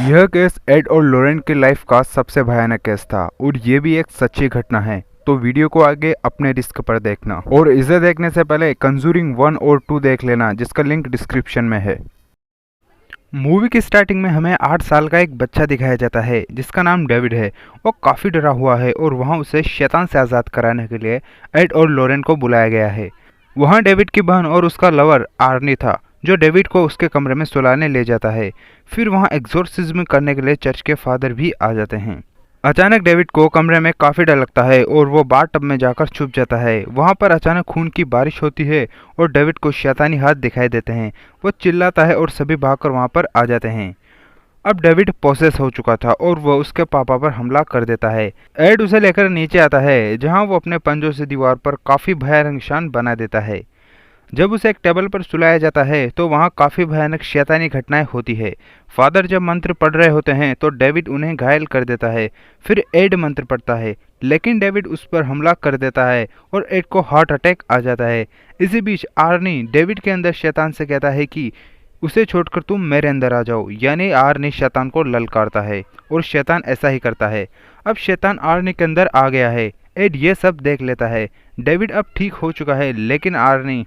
यह case add और Lauren की लाइफ का सबसे भयानक केस था और ये भी एक सच्ची घटना है। तो वीडियो को आगे अपने रिस्क पर देखना और इसे देखने से पहले कंजूरिंग 1 और 2 देख लेना, जिसका लिंक डिस्क्रिप्शन में है। मूवी की स्टार्टिंग में हमें 8 साल का एक बच्चा दिखाया जाता है जिसका नाम डेविड है। वो काफ़ी डरा हुआ है और वहाँ उसे शैतान से आज़ाद कराने के लिए एड और लॉरेन को बुलाया गया है। वहाँ डेविड की बहन और उसका लवर आर्नी था जो डेविड को उसके कमरे में सुलाने ले जाता है। फिर वहाँ एग्जोर्सिज्म करने के लिए चर्च के फादर भी आ जाते हैं। अचानक डेविड को कमरे में काफ़ी डर लगता है और वो बाथ टब में जाकर छुप जाता है। वहाँ पर अचानक खून की बारिश होती है और डेविड को शैतानी हाथ दिखाई देते हैं। वो चिल्लाता है और सभी भागकर वहाँ पर आ जाते हैं। अब डेविड पोसेस हो चुका था और वह उसके पापा पर हमला कर देता है। एड उसे लेकर नीचे आता है जहाँ वो अपने पंजों से दीवार पर काफ़ी भयानक निशान बना देता है। जब उसे एक टेबल पर सुलाया जाता है तो वहाँ काफ़ी भयानक शैतानी घटनाएं होती है। फादर जब मंत्र पढ़ रहे होते हैं तो डेविड उन्हें घायल कर देता है। फिर एड मंत्र पढ़ता है लेकिन डेविड उस पर हमला कर देता है और एड को हार्ट अटैक आ जाता है। इसी बीच आर्नी डेविड के अंदर शैतान से कहता है कि उसे छोड़कर तुम मेरे अंदर आ जाओ, यानी आर्नी शैतान को ललकारता है और शैतान ऐसा ही करता है। अब शैतान आर्नी के अंदर आ गया है। एड ये सब देख लेता है। डेविड अब ठीक हो चुका है लेकिन आर्नी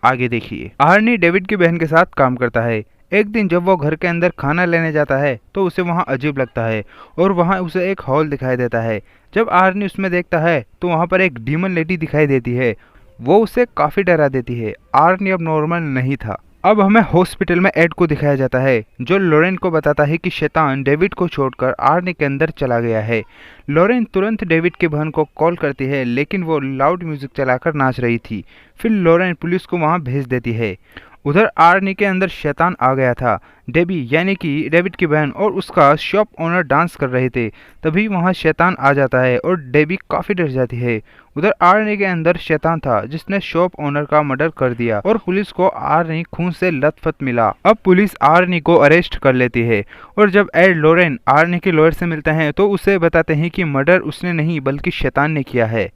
आगे देखिए। आर्नी डेविड की बहन के साथ काम करता है। एक दिन जब वो घर के अंदर खाना लेने जाता है तो उसे वहाँ अजीब लगता है और वहाँ उसे एक हॉल दिखाई देता है। जब आर्नी उसमें देखता है तो वहाँ पर एक डीमन लेडी दिखाई देती है। वो उसे काफ़ी डरा देती है। आर्नी अब नॉर्मल नहीं था। अब हमें हॉस्पिटल में एड को दिखाया जाता है जो लॉरेन को बताता है कि शैतान डेविड को छोड़कर आर्नी के अंदर चला गया है। लॉरेन तुरंत डेविड की बहन को कॉल करती है लेकिन वो लाउड म्यूजिक चलाकर नाच रही थी। फिर लॉरेन पुलिस को वहां भेज देती है। उधर आर्नी के अंदर शैतान आ गया था। डेबी यानी कि डेविड की बहन और उसका शॉप ओनर डांस कर रहे थे। तभी वहां शैतान आ जाता है और डेबी काफ़ी डर जाती है। उधर आर्नी के अंदर शैतान था जिसने शॉप ओनर का मर्डर कर दिया और पुलिस को आर्नी खून से लथपथ मिला। अब पुलिस आर्नी को अरेस्ट कर लेती है और जब एड लॉरेन आर्नी के लॉयर से मिलते हैं तो उसे बताते हैं कि मर्डर उसने नहीं बल्कि शैतान ने किया है,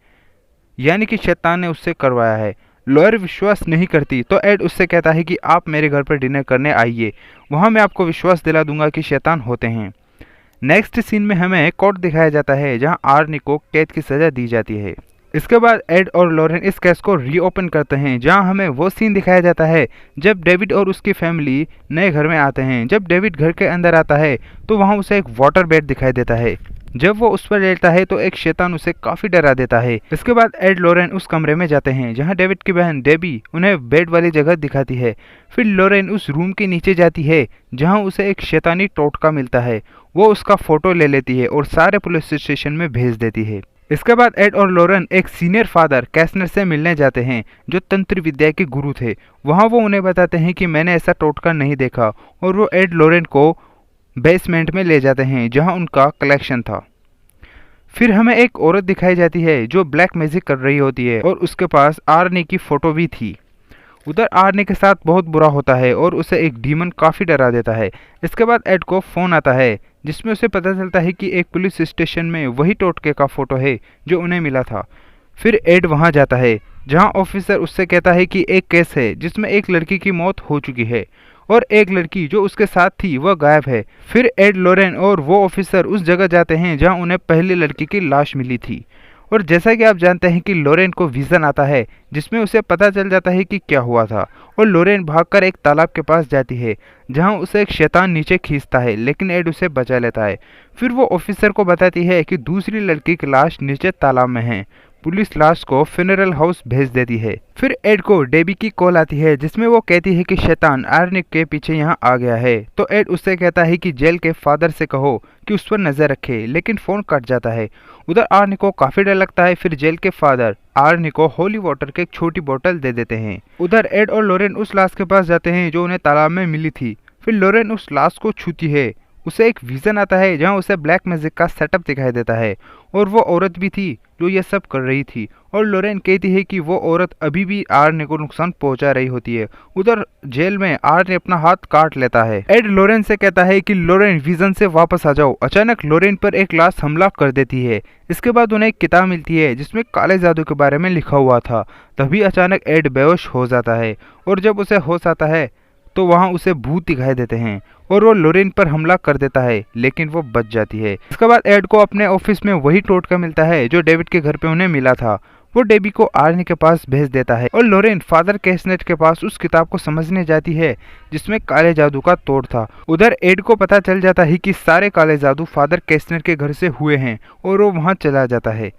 यानी कि शैतान ने उससे करवाया है। लॉयर विश्वास नहीं करती तो एड उससे कहता है कि आप मेरे घर पर डिनर करने आइए, वहाँ मैं आपको विश्वास दिला दूंगा कि शैतान होते हैं। नेक्स्ट सीन में हमें कोर्ट दिखाया जाता है जहाँ आर्नी को कैद की सज़ा दी जाती है। इसके बाद एड और लॉरेन इस केस को रीओपन करते हैं जहां हमें वो सीन दिखाया जाता है जब डेविड और उसकी फैमिली नए घर में आते हैं। जब डेविड घर के अंदर आता है तो वहां उसे एक वाटर बेड दिखाई देता है। जब वो उस पर लेटता है तो एक शैतान उसे काफ़ी डरा देता है। इसके बाद एड लॉरेन उस कमरे में जाते हैं जहां डेविड की बहन डेबी उन्हें बेड वाली जगह दिखाती है। फिर लॉरेन उस रूम के नीचे जाती है जहां उसे एक शैतानी टोटका मिलता है। वो उसका फ़ोटो ले लेती है और सारे पुलिस स्टेशन में भेज देती है। इसके बाद एड और लॉरेन एक सीनियर फादर कैसनर से मिलने जाते हैं जो तंत्र विद्या के गुरु थे। वहाँ वो उन्हें बताते हैं कि मैंने ऐसा टोटका नहीं देखा और वो एड लॉरेन को बेसमेंट में ले जाते हैं जहाँ उनका कलेक्शन था। फिर हमें एक औरत दिखाई जाती है जो ब्लैक मैजिक कर रही होती है और उसके पास आर्नी की फ़ोटो भी थी। उधर आर्नी के साथ बहुत बुरा होता है और उसे एक डीमन काफ़ी डरा देता है। इसके बाद एड को फ़ोन आता है जिसमें उसे पता चलता है कि एक पुलिस स्टेशन में वही टोटके का फ़ोटो है जो उन्हें मिला था। फिर एड वहां जाता है जहां ऑफिसर उससे कहता है कि एक केस है जिसमें एक लड़की की मौत हो चुकी है और एक लड़की जो उसके साथ थी वह गायब है। फिर एड लॉरेन और वो ऑफिसर उस जगह जाते हैं जहां उन्हें पहली लड़की की लाश मिली थी। और जैसा कि आप जानते हैं कि लॉरेन को विज़न आता है जिसमें उसे पता चल जाता है कि क्या हुआ था और लॉरेन भागकर एक तालाब के पास जाती है जहां उसे एक शैतान नीचे खींचता है लेकिन एड उसे बचा लेता है। फिर वो ऑफिसर को बताती है कि दूसरी लड़की की लाश नीचे तालाब में है। पुलिस लाश को फ्यूनरल हाउस भेज देती है। फिर एड को डेबी की कॉल आती है जिसमें वो कहती है कि शैतान आर्निक के पीछे यहाँ आ गया है। तो एड उससे कहता है कि जेल के फादर से कहो कि उस पर नजर रखे, लेकिन फोन कट जाता है। उधर आर्निक को काफी डर लगता है। फिर जेल के फादर आर्निक को होली वाटर की एक छोटी बोतल दे देते हैं। उधर एड और लॉरेन उस लाश के पास जाते हैं जो उन्हें तालाब में मिली थी। फिर लॉरेन उस लाश को छूती है। उसे एक विजन आता है जहां उसे ब्लैक मैजिक का सेटअप दिखाई देता है और वो औरत भी थी जो ये सब कर रही थी। और लॉरेन कहती है कि वो औरत अभी भी आर्ने को नुकसान पहुंचा रही होती है। उधर जेल में आर्ने अपना हाथ काट लेता है। एड लॉरेन से कहता है कि लॉरेन विजन से वापस आ जाओ। अचानक लॉरेन पर एक लाश हमला कर देती है। इसके बाद उन्हें एक किताब मिलती है जिसमें काले जादू के बारे में लिखा हुआ था। तभी अचानक एड बेहोश हो जाता है और जब उसे होश आता है तो वहाँ उसे भूत दिखाई देते हैं और वो लोरेन पर हमला कर देता है, लेकिन वो बच जाती है। इसके बाद एड को अपने ऑफिस में वही टोटका मिलता है जो डेविड के घर पे उन्हें मिला था। वो डेबी को आर्नी के पास भेज देता है और लोरेन फादर कैसनेट के पास उस किताब को समझने जाती है जिसमें काले जादू का तोड़ था। उधर एड को पता चल जाता है कि सारे काले जादू फादर कैसनेट के घर से हुए हैं और वो वहाँ चला जाता है।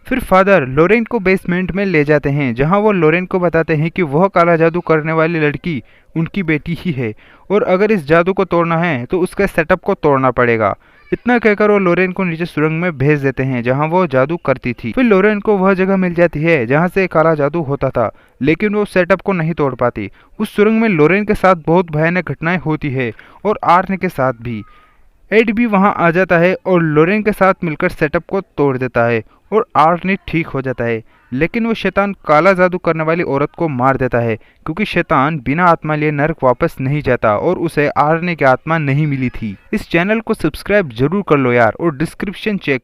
फिर फादर लोरेन को बेसमेंट में ले जाते हैं जहां वो लोरेन को बताते हैं कि वह काला जादू करने वाली लड़की उनकी बेटी ही है और अगर इस जादू को तोड़ना है तो उसके सेटअप को तोड़ना पड़ेगा। इतना कहकर वो लोरेन को नीचे सुरंग में भेज देते हैं जहां वो जादू करती थी। फिर लोरेन को वह जगह मिल जाती है जहां से काला जादू होता था, लेकिन वो सेटअप को नहीं तोड़ पाती। उस सुरंग में लोरेन के साथ बहुत भयानक घटनाएं होती है और आर्न के साथ भी। एड भी वहां आ जाता है और लोरेन के साथ मिलकर सेटअप को तोड़ देता है और आर्नी ठीक हो जाता है, लेकिन वो शैतान काला जादू करने वाली औरत को मार देता है क्योंकि शैतान बिना आत्मा लिए नरक वापस नहीं जाता और उसे आर्नी की आत्मा नहीं मिली थी। इस चैनल को सब्सक्राइब जरूर कर लो यार और डिस्क्रिप्शन चेक